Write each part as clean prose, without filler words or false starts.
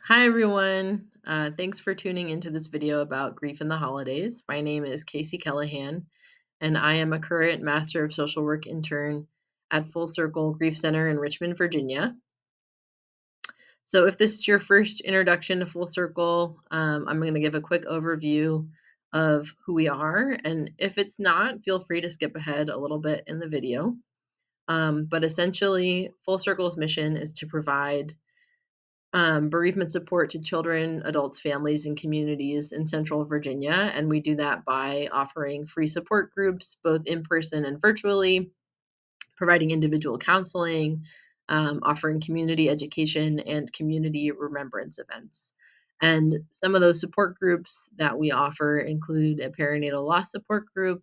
Hi, everyone. Thanks for tuning into this video about grief in the holidays. My name is Casey Kelahan, and I am a current Master of Social Work intern at Full Circle Grief Center in Richmond, Virginia. So, if this is your first introduction to Full Circle, I'm going to give a quick overview of who we are. And if it's not, feel free to skip ahead a little bit in the video. But essentially, Full Circle's mission is to provide bereavement support to children, adults, families, and communities in Central Virginia. And we do that by offering free support groups, both in person and virtually, providing individual counseling, offering community education, and community remembrance events. And some of those support groups that we offer include a perinatal loss support group,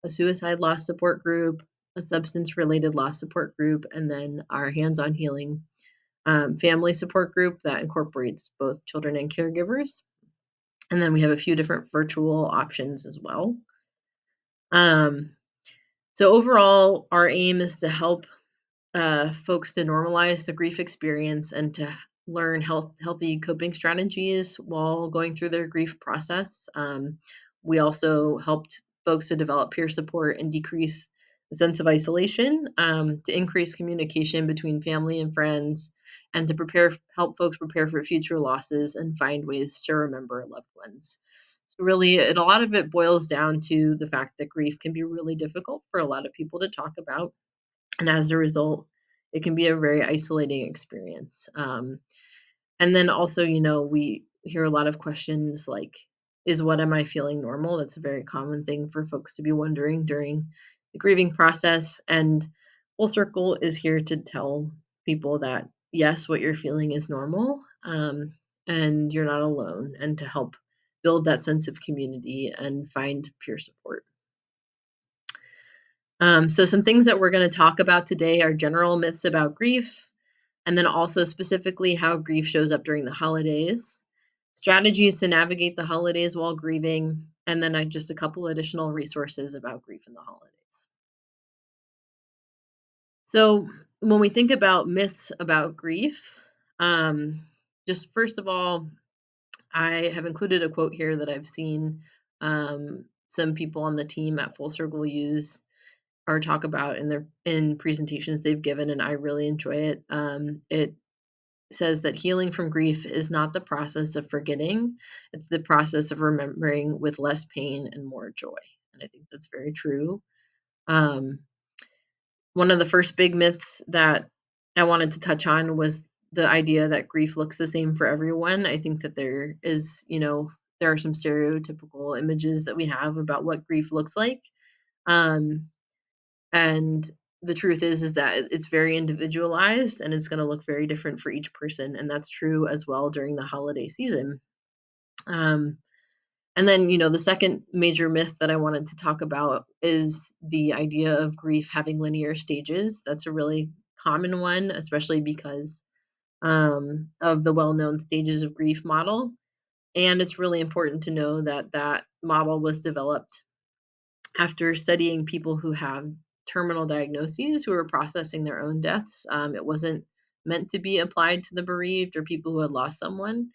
a suicide loss support group, a substance related loss support group, and then our hands on healing family support group that incorporates both children and caregivers. And then we have a few different virtual options as well. Um, so, overall, our aim is to help folks to normalize the grief experience and to learn healthy coping strategies while going through their grief process. We also helped folks to develop peer support and decrease the sense of isolation, to increase communication between family and friends, and to help folks prepare for future losses and find ways to remember loved ones. So really, a lot of it boils down to the fact that grief can be really difficult for a lot of people to talk about, and as a result, it can be a very isolating experience. And then also, we hear a lot of questions like, is what am I feeling normal? That's a very common thing for folks to be wondering during the grieving process. And Full Circle is here to tell people that, yes, what you're feeling is normal, and you're not alone, and to help build that sense of community and find peer support. So, some things that we're going to talk about today are general myths about grief, and then also specifically how grief shows up during the holidays, strategies to navigate the holidays while grieving, and then just a couple additional resources about grief in the holidays. So, when we think about myths about grief, um, just first of all, I have included a quote here that I've seen some people on the team at Full Circle use or talk about in presentations they've given, and I really enjoy it. It says that healing from grief is not the process of forgetting, it's the process of remembering with less pain and more joy. And I think that's very true. Um, One of the first big myths that I wanted to touch on was the idea that grief looks the same for everyone. I think that there are some stereotypical images that we have about what grief looks like. Um, And the truth is that it's very individualized and it's gonna look very different for each person, and that's true as well during the holiday season. Um, and then, the second major myth that I wanted to talk about is the idea of grief having linear stages. That's a really common one, especially because, of the well-known stages of grief model, and it's really important to know that that model was developed after studying people who have terminal diagnoses who are processing their own deaths. It wasn't meant to be applied to the bereaved or people who had lost someone.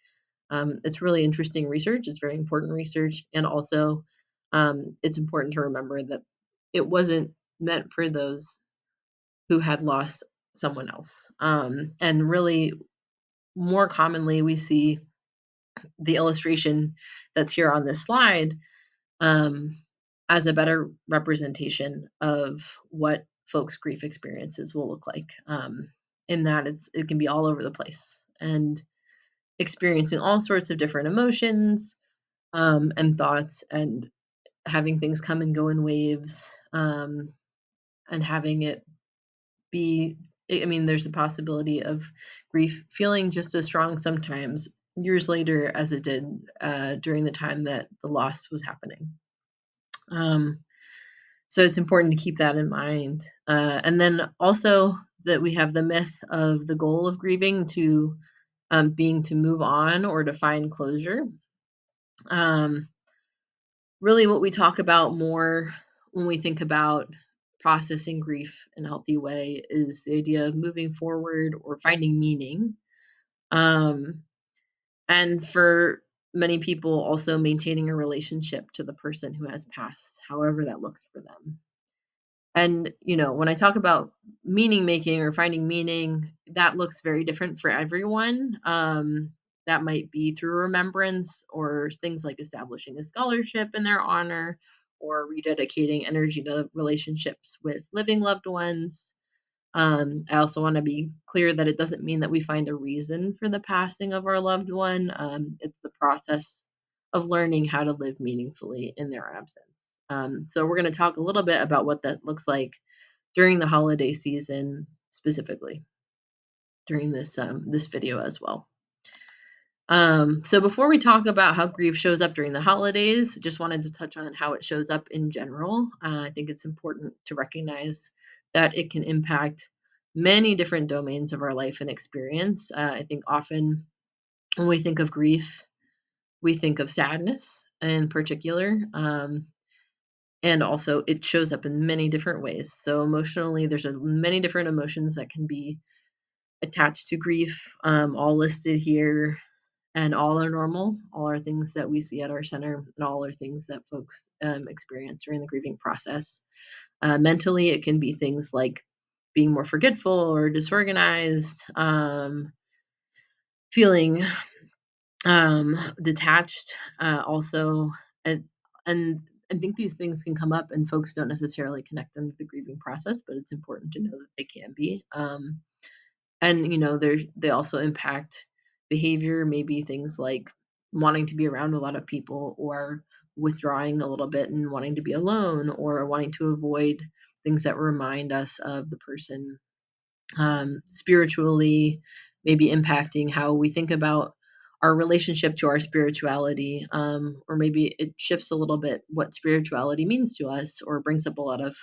It's really interesting research. It's very important research. And also, it's important to remember that it wasn't meant for those who had lost someone else. And really, more commonly, we see the illustration that's here on this slide, um, as a better representation of what folks' grief experiences will look like. In that it can be all over the place and experiencing all sorts of different emotions, and thoughts, and having things come and go in waves, and having it be. I mean, there's a possibility of grief feeling just as strong sometimes years later as it did during the time that the loss was happening. Um, So it's important to keep that in mind. And then also that we have the myth of the goal of grieving to being to move on or to find closure. Um, Really, what we talk about more when we think about processing grief in a healthy way is the idea of moving forward or finding meaning. Um, And for many people, also maintaining a relationship to the person who has passed, however that looks for them. And, when I talk about meaning making or finding meaning, that looks very different for everyone. That might be through remembrance or things like establishing a scholarship in their honor or rededicating energy to relationships with living loved ones. I also want to be clear that it doesn't mean that we find a reason for the passing of our loved one. It's the process of learning how to live meaningfully in their absence. So we're going to talk a little bit about what that looks like during the holiday season, specifically during this video as well. So before we talk about how grief shows up during the holidays, just wanted to touch on how it shows up in general. I think it's important to recognize that it can impact many different domains of our life and experience. I think often when we think of grief, we think of sadness in particular. And also, it shows up in many different ways. So emotionally, there's many different emotions that can be attached to grief, all listed here, and all are normal. All are things that we see at our center, and all are things that folks experience during the grieving process. Mentally, it can be things like being more forgetful or disorganized, feeling detached, also, and and I think these things can come up, and folks don't necessarily connect them to the grieving process, but it's important to know that they can be. And they also impact behavior, maybe things like wanting to be around a lot of people, or withdrawing a little bit and wanting to be alone, or wanting to avoid things that remind us of the person. Spiritually, maybe impacting how we think about our relationship to our spirituality, or maybe it shifts a little bit what spirituality means to us, or brings up a lot of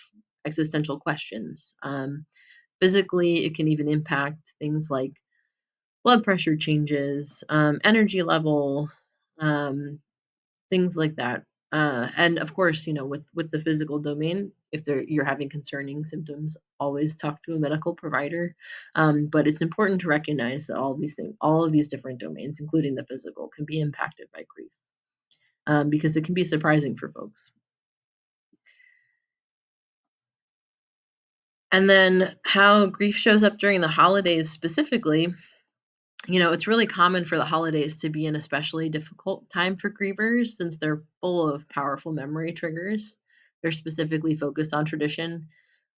existential questions. Physically, it can even impact things like blood pressure changes, energy level, um, things like that. And of course, with the physical domain, if you're having concerning symptoms, always talk to a medical provider. But it's important to recognize that all of these different domains, including the physical, can be impacted by grief, because it can be surprising for folks. And then how grief shows up during the holidays specifically. It's really common for the holidays to be an especially difficult time for grievers since they're full of powerful memory triggers. They're specifically focused on tradition,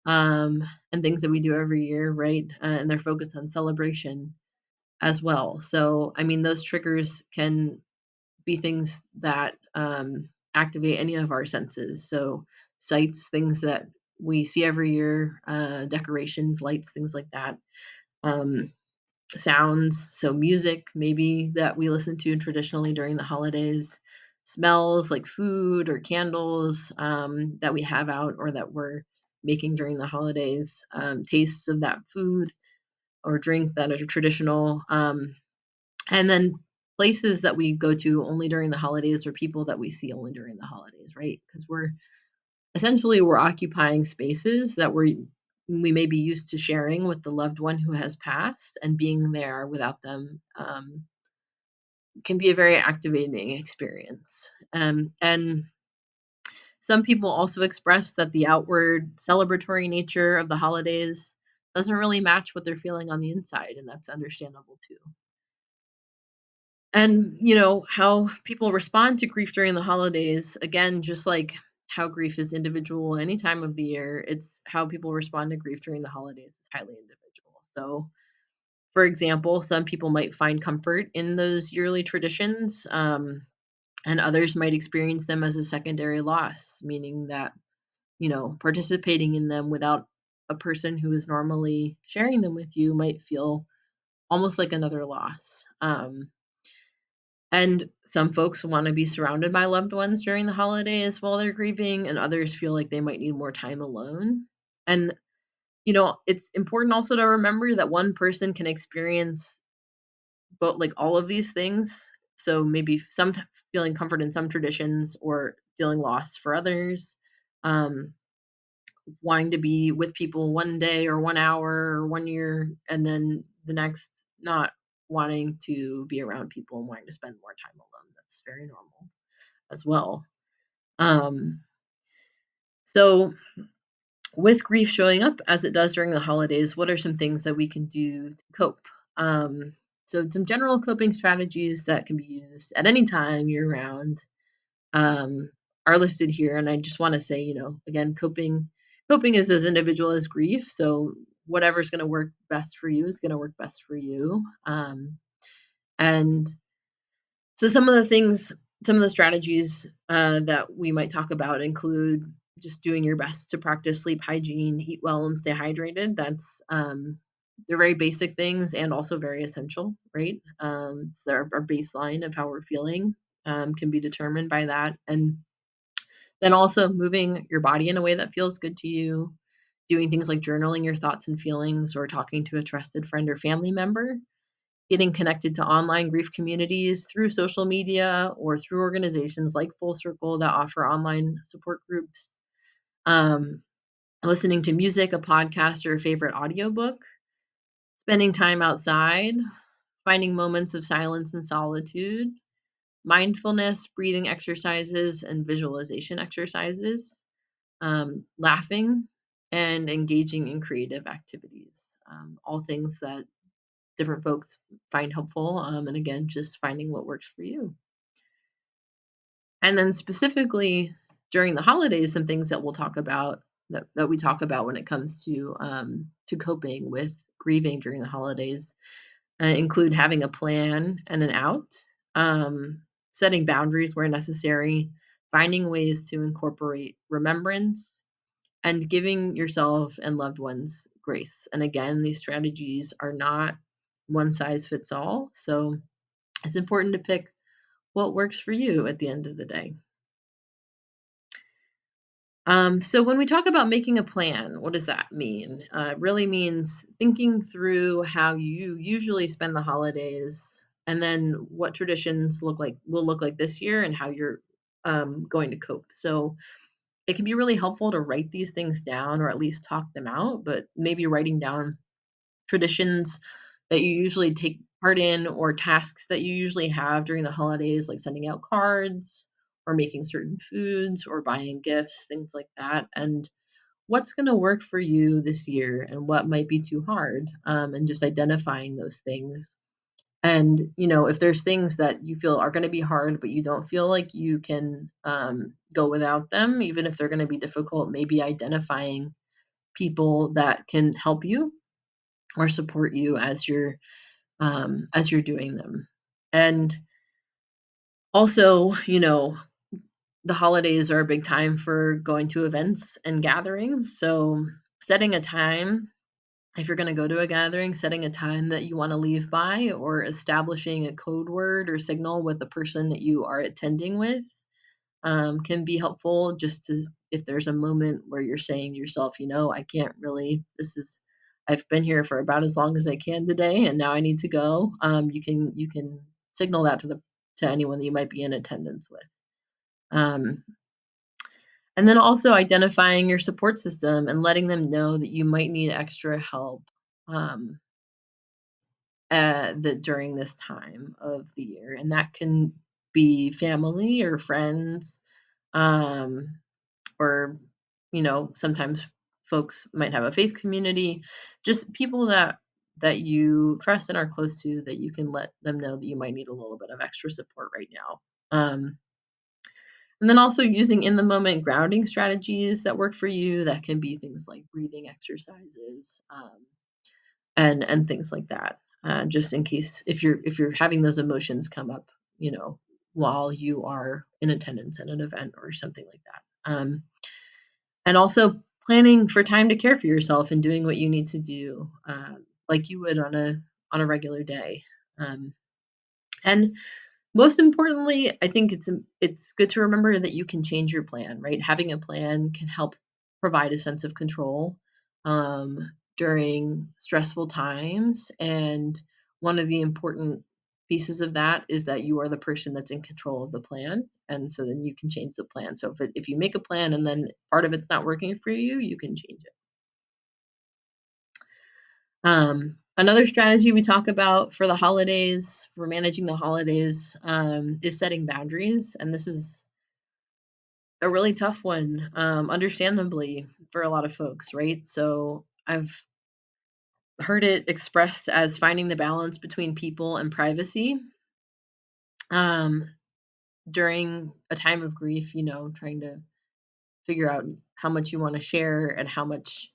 and things that we do every year, right? And they're focused on celebration as well. So, I mean, those triggers can be things that activate any of our senses. So, sights, things that we see every year, decorations, lights, things like that. Um, Sounds, so music maybe that we listen to traditionally during the holidays, smells like food or candles, that we have out or that we're making during the holidays, tastes of that food or drink that are traditional, and then places that we go to only during the holidays or people that we see only during the holidays, right? Because we're occupying spaces that we may be used to sharing with the loved one who has passed, and being there without them can be a very activating experience. And some people also express that the outward celebratory nature of the holidays doesn't really match what they're feeling on the inside, and that's understandable too. And, how people respond to grief during the holidays, again, just like how grief is individual any time of the year, it's how people respond to grief during the holidays is highly individual. So, for example, some people might find comfort in those yearly traditions, and others might experience them as a secondary loss, meaning that, participating in them without a person who is normally sharing them with you might feel almost like another loss. And some folks want to be surrounded by loved ones during the holidays while they're grieving, and others feel like they might need more time alone. And, it's important also to remember that one person can experience both, like all of these things. So maybe feeling comfort in some traditions or feeling lost for others, um, wanting to be with people one day or 1 hour or 1 year, and then the next not. wanting to be around people and wanting to spend more time alone. That's very normal as well. Um, so with grief showing up as it does during the holidays, what are some things that we can do to cope? Um, so some general coping strategies that can be used at any time year round um, are listed here. And I just want to say, again, coping is as individual as grief. So whatever's going to work best for you is going to work best for you. And so some of the strategies that we might talk about include just doing your best to practice sleep hygiene, eat well, and stay hydrated. They're very basic things and also very essential, right? It's our baseline of how we're feeling can be determined by that. And then also moving your body in a way that feels good to you, doing things like journaling your thoughts and feelings or talking to a trusted friend or family member, getting connected to online grief communities through social media or through organizations like Full Circle that offer online support groups, um, listening to music, a podcast, or a favorite audiobook, spending time outside, finding moments of silence and solitude, mindfulness, breathing exercises, and visualization exercises, laughing, and engaging in creative activities. All things that different folks find helpful. And again, just finding what works for you. And then specifically during the holidays, some things that we'll talk about that we talk about when it comes to coping with grieving during the holidays include having a plan and an out, setting boundaries where necessary, finding ways to incorporate remembrance, and giving yourself and loved ones grace. And again, these strategies are not one size fits all. So it's important to pick what works for you at the end of the day. So when we talk about making a plan, what does that mean? It really means thinking through how you usually spend the holidays, and then what traditions will look like this year, and how you're going to cope. So it can be really helpful to write these things down or at least talk them out, but maybe writing down traditions that you usually take part in or tasks that you usually have during the holidays, like sending out cards or making certain foods or buying gifts, things like that. And what's going to work for you this year and what might be too hard, and just identifying those things. And, if there's things that you feel are going to be hard, but you don't feel like you can go without them, even if they're going to be difficult, maybe identifying people that can help you or support you as you're doing them. And also, the holidays are a big time for going to events and gatherings. So setting a time, if you're going to go to a gathering, setting a time that you want to leave by or establishing a code word or signal with the person that you are attending with can be helpful, just as if there's a moment where you're saying to yourself, I can't really, I've been here for about as long as I can today, and now I need to go. You can signal that to anyone that you might be in attendance with. Um, and then also identifying your support system and letting them know that you might need extra help um, that during this time of the year, and that can be family or friends, um, or sometimes folks might have a faith community, just people that you trust and are close to, that you can let them know that you might need a little bit of extra support right now. And then also using in the moment grounding strategies that work for you, that can be things like breathing exercises, and things like that, just in case if you're having those emotions come up, you know while you are in attendance at an event or something like that. And also planning for time to care for yourself and doing what you need to do, like you would on a regular day. Um, and most importantly, I think it's good to remember that you can change your plan, right? Having a plan can help provide a sense of control during stressful times. And one of the important pieces of that is that you are the person that's in control of the plan. And so then you can change the plan. So if you make a plan and then part of it's not working for you, you can change it. Another strategy we talk about for the holidays, for managing the holidays, is setting boundaries, and this is a really tough one, understandably for a lot of folks, right? So I've heard it expressed as finding the balance between people and privacy, um, during a time of grief, trying to figure out how much you want to share and how much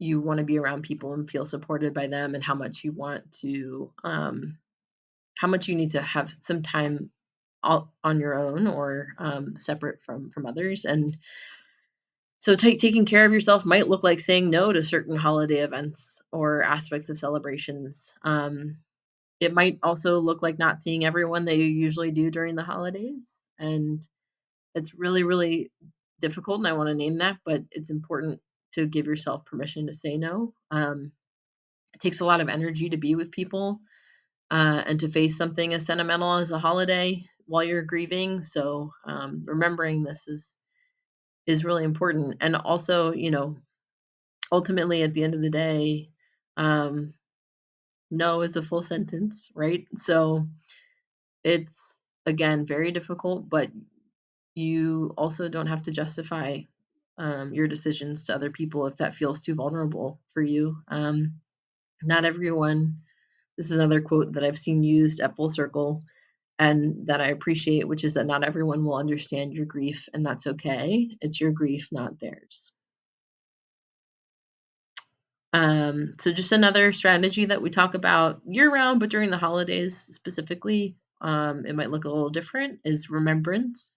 you want to be around people and feel supported by them and how much you want to how much you need to have some time all on your own or separate from others. And so taking care of yourself might look like saying no to certain holiday events or aspects of celebrations. It might also look like not seeing everyone that you usually do during the holidays. And it's really, really difficult. And I want to name that, but it's important to give yourself permission to say no. It takes a lot of energy to be with people and to face something as sentimental as a holiday while you're grieving. So remembering this is really important. And also, ultimately at the end of the day, um, no is a full sentence, right? So it's again very difficult, but you also don't have to justify your decisions to other people if that feels too vulnerable for you. Not everyone. This is another quote that I've seen used at full circle and that I appreciate, which is that not everyone will understand your grief, and that's okay. It's your grief, not theirs. So just another strategy that we talk about year round, but during the holidays specifically, it might look a little different, is remembrance.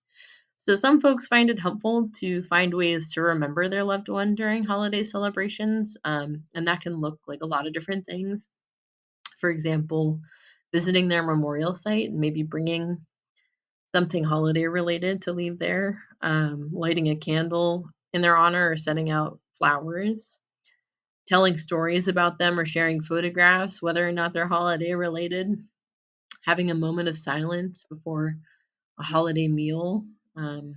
So some folks find it helpful to find ways to remember their loved one during holiday celebrations, and that can look like a lot of different things. For example, visiting their memorial site and maybe bringing something holiday related to leave there, lighting a candle in their honor or setting out flowers, telling stories about them or sharing photographs, whether or not they're holiday related, having a moment of silence before a holiday meal, um,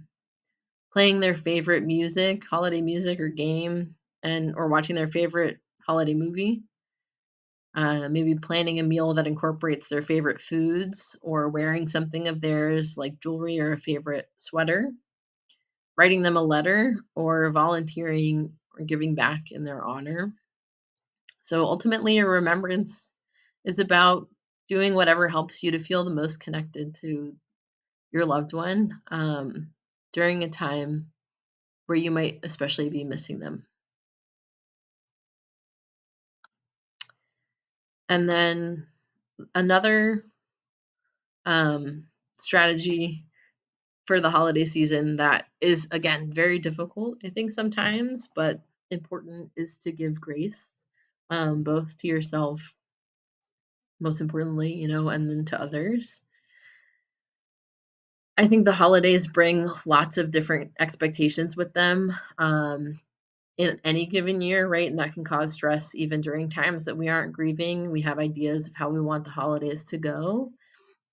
playing their favorite music, holiday music or game, and or watching their favorite holiday movie. Maybe planning a meal that incorporates their favorite foods or wearing something of theirs like jewelry or a favorite sweater, writing them a letter or volunteering or giving back in their honor. So ultimately, a remembrance is about doing whatever helps you to feel the most connected to your loved one during a time where you might especially be missing them. And then another um, strategy for the holiday season that is, again, very difficult, I think, sometimes, but important is to give grace, both to yourself, most importantly, and then to others. I think the holidays bring lots of different expectations with them in any given year, right? And that can cause stress even during times that we aren't grieving. We have ideas of how we want the holidays to go,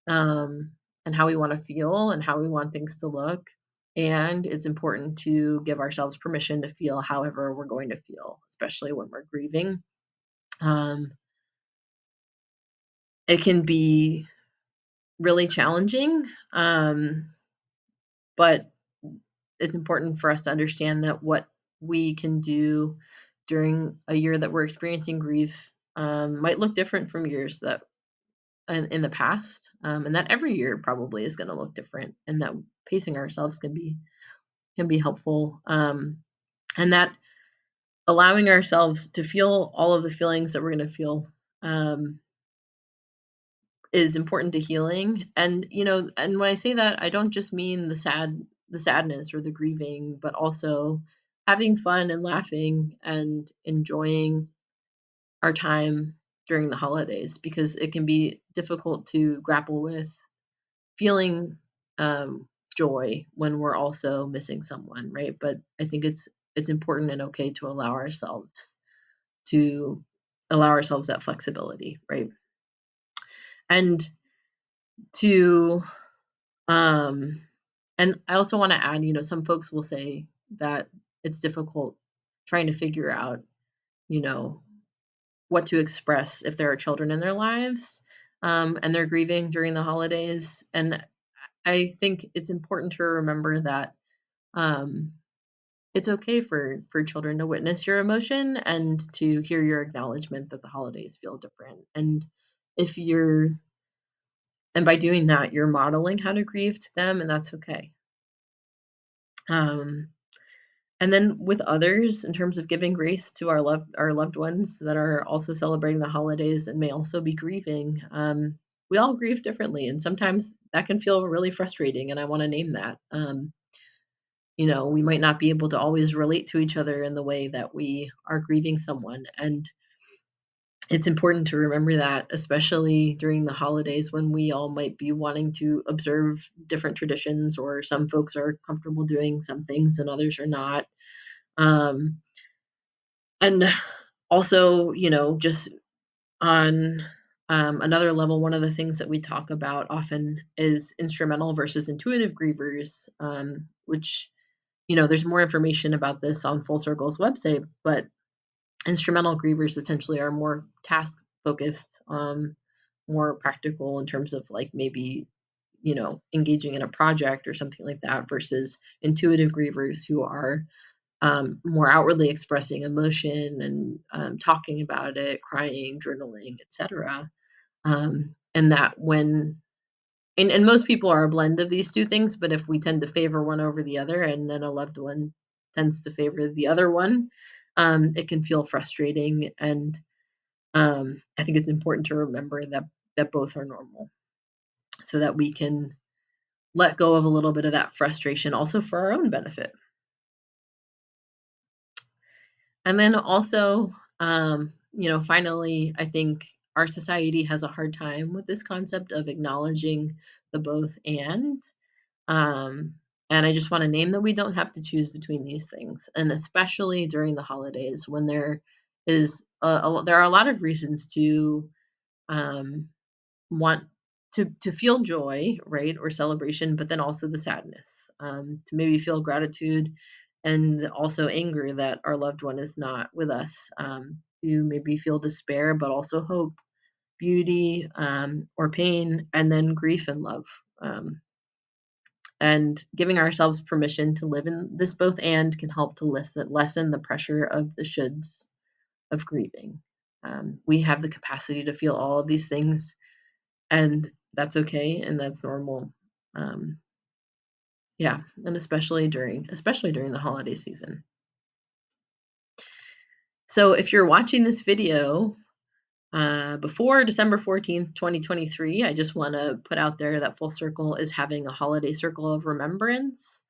um, and how we want to feel and how we want things to look. And it's important to give ourselves permission to feel however we're going to feel, especially when we're grieving. Um, it can be really challenging, but it's important for us to understand that what we can do during a year that we're experiencing grief might look different from years that in the past, and that every year probably is going to look different, and that pacing ourselves can be helpful, and that allowing ourselves to feel all of the feelings that we're going to feel um, is important to healing. And when I say that, I don't just mean the sadness or the grieving, but also having fun and laughing and enjoying our time during the holidays, because it can be difficult to grapple with feeling joy when we're also missing someone, right? But I think it's important and okay to to allow ourselves that flexibility, right? And to um and I also want to add, some folks will say that it's difficult trying to figure out, you know what to express if there are children in their lives, and they're grieving during the holidays. And I think it's important to remember that um, it's okay for children to witness your emotion and to hear your acknowledgement that the holidays feel different. If you're and by doing that, you're modeling how to grieve to them, and that's okay. Um, and then with others, in terms of giving grace to our loved ones that are also celebrating the holidays and may also be grieving, we all grieve differently, and sometimes that can feel really frustrating. And I want to name that. We might not be able to always relate to each other in the way that we are grieving someone, and it's important to remember that, especially during the holidays when we all might be wanting to observe different traditions, or some folks are comfortable doing some things and others are not. Um, and also, just on another level, one of the things that we talk about often is instrumental versus intuitive grievers, which, there's more information about this on Full Circle's website, but instrumental grievers essentially are more task focused, more practical in terms of like maybe, engaging in a project or something like that, versus intuitive grievers who are more outwardly expressing emotion and talking about it, crying, journaling, etc. And that when and most people are a blend of these two things, but if we tend to favor one over the other, and then a loved one tends to favor the other one, it can feel frustrating. And I think it's important to remember that both are normal, so that we can let go of a little bit of that frustration, also for our own benefit. And then also, finally, I think our society has a hard time with this concept of acknowledging the both and. Um, and I just want to name that we don't have to choose between these things, and especially during the holidays when there are a lot of reasons to um, want to feel joy, right, or celebration, but then also the sadness, to maybe feel gratitude and also anger that our loved one is not with us. You maybe feel despair, but also hope, beauty, or pain, and then grief and love. And giving ourselves permission to live in this both and can help to lessen the pressure of the shoulds of grieving. We have the capacity to feel all of these things, and that's okay and that's normal. Um, yeah, and especially during the holiday season. So if you're watching this video before December 14th, 2023, I just want to put out there that Full Circle is having a holiday circle of remembrance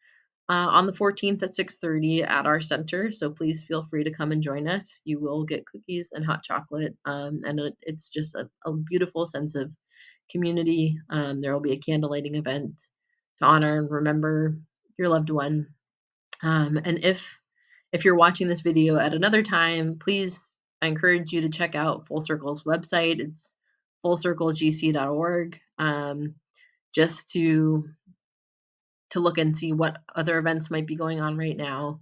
on the 14th at 6:30 at our center. So please feel free to come and join us. You will get cookies and hot chocolate, and it's just a beautiful sense of community. There will be a candle lighting event to honor and remember your loved one. And if you're watching this video at another time, please, I encourage you to check out Full Circle's website. It's fullcirclegc.org, just to look and see what other events might be going on right now.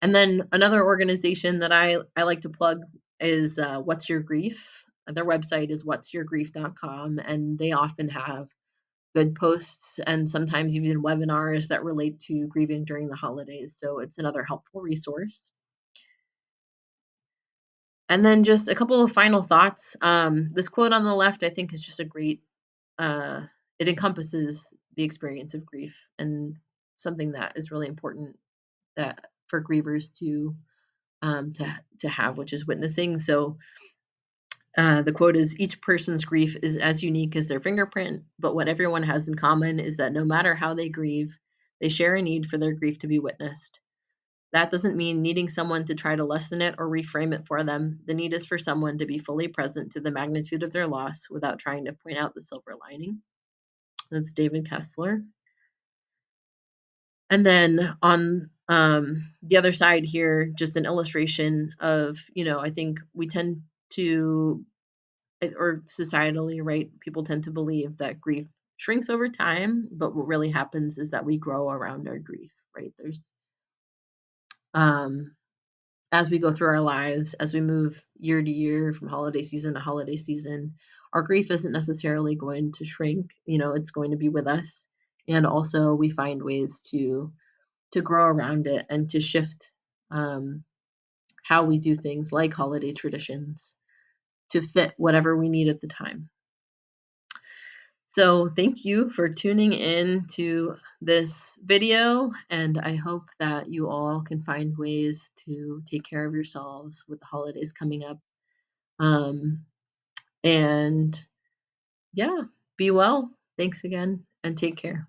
And then another organization that I like to plug is What's Your Grief. Their website is whatsyourgrief.com, and they often have good posts and sometimes even webinars that relate to grieving during the holidays. So it's another helpful resource. And then just a couple of final thoughts. This quote on the left, I think, is just a great, it encompasses the experience of grief, and something that is really important that for grievers to have, which is witnessing. So the quote is, each person's grief is as unique as their fingerprint, but what everyone has in common is that no matter how they grieve, they share a need for their grief to be witnessed. That doesn't mean needing someone to try to lessen it or reframe it for them. The need is for someone to be fully present to the magnitude of their loss without trying to point out the silver lining. That's David Kessler. And then on the other side here, just an illustration of, I think we tend to, or societally, right, people tend to believe that grief shrinks over time, but what really happens is that we grow around our grief, right? Um, as we go through our lives, as we move year to year from holiday season to holiday season, our grief isn't necessarily going to shrink, it's going to be with us. And also we find ways to grow around it and to shift um, how we do things like holiday traditions to fit whatever we need at the time. So, thank you for tuning in to this video, and I hope that you all can find ways to take care of yourselves with the holidays coming up. Um, and yeah, be well. Thanks again, and take care.